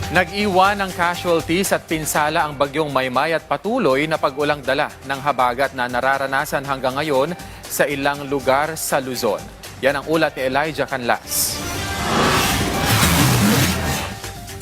Nag-iwan ng casualties at pinsala ang bagyong Maymay at patuloy na pag-ulang dala ng habagat na nararanasan hanggang ngayon sa ilang lugar sa Luzon. Yan ang ulat ni Elijah Canlas.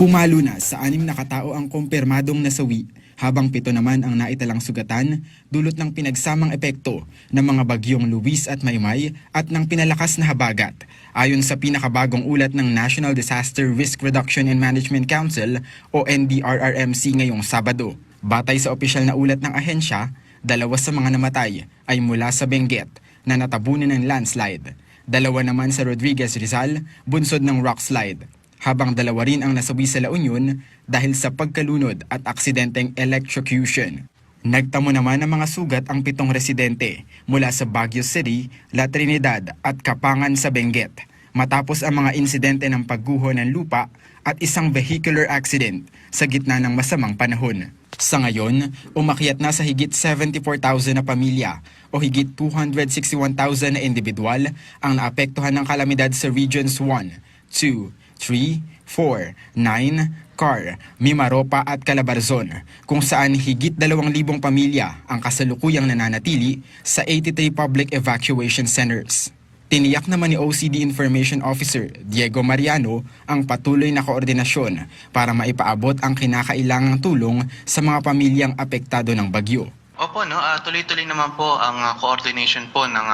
Pumalo na sa 6 na katao ang kumpirmadong nasawi, habang 7 naman ang naitalang sugatan dulot ng pinagsamang epekto ng mga bagyong Luis at Maymay at ng pinalakas na habagat. Ayon sa pinakabagong ulat ng National Disaster Risk Reduction and Management Council o NDRRMC ngayong Sabado. Batay sa opisyal na ulat ng ahensya, 2 sa mga namatay ay mula sa Benguet na natabunan ng landslide. 2 naman sa Rodriguez Rizal, bunsod ng rockslide. Habang 2 rin ang nasawi sa La Union dahil sa pagkalunod at aksidenteng electrocution. Nagtamo naman ng mga sugat ang 7 residente mula sa Baguio City, La Trinidad at Kapangan sa Benguet matapos ang mga insidente ng pagguho ng lupa at isang vehicular accident sa gitna ng masamang panahon. Sa ngayon, umakyat na sa higit 74,000 na pamilya o higit 261,000 na individual ang naapektuhan ng kalamidad sa Regions 1, 2, 3, 4, 9, Car, Mimaropa at Calabarzon, kung saan higit 2,000 pamilya ang kasalukuyang nananatili sa 83 public evacuation centers. Tiniyak naman ni OCD Information Officer Diego Mariano ang patuloy na koordinasyon para maipaabot ang kinakailangang tulong sa mga pamilyang apektado ng bagyo. Opo, tuloy-tuloy naman po ang coordination po ng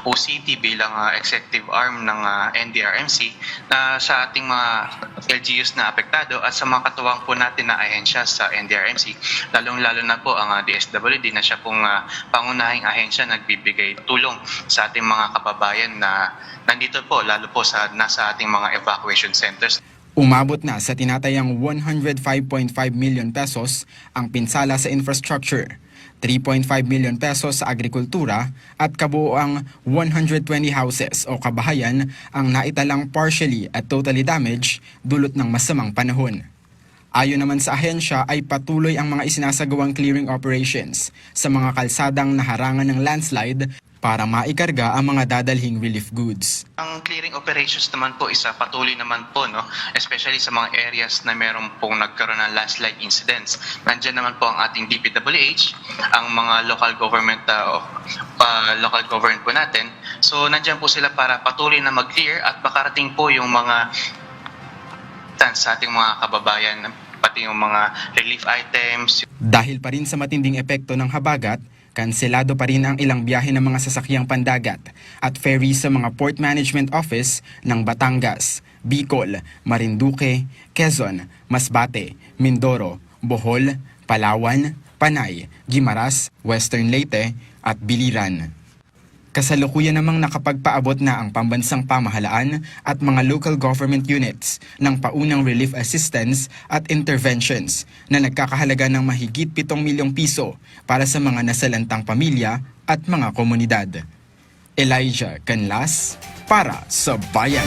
OCT bilang executive arm ng NDRMC sa ating mga LGUs na apektado at sa mga katuwang po natin na ahensya sa NDRMC. Lalong-lalo na po ang DSWD na siya pong pangunahing ahensya nagbibigay tulong sa ating mga kababayan na nandito po, lalo po nasa ating mga evacuation centers. Umabot na sa tinatayang 105.5 million pesos ang pinsala sa infrastructure, 3.5 million pesos sa agrikultura at kabuoang 120 houses o kabahayan ang naitalang partially at totally damaged dulot ng masamang panahon. Ayon naman sa ahensya ay patuloy ang mga isinasagawang clearing operations sa mga kalsadang naharangan ng landslide para maikarga ang mga dadalhing relief goods. Ang clearing operations naman po isa patuloy naman po, especially sa mga areas na meron pong nagkaroon ng landslide incidents. Nandiyan naman po ang ating DPWH, ang mga local government po natin. So nandiyan po sila para patuloy na mag-clear at makarating po yung mga sa ating mga kababayan, pati yung mga relief items. Dahil pa rin sa matinding epekto ng habagat, kanselado pa rin ang ilang biyahe ng mga sasakyang pandagat at ferry sa mga Port Management Office ng Batangas, Bicol, Marinduque, Quezon, Masbate, Mindoro, Bohol, Palawan, Panay, Guimaras, Western Leyte at Biliran. Kasalukuyan namang nakapagpaabot na ang pambansang pamahalaan at mga local government units ng paunang relief assistance at interventions na nagkakahalaga ng mahigit 7 milyong piso para sa mga nasalantang pamilya at mga komunidad. Elijah Canlas para sa Bayan.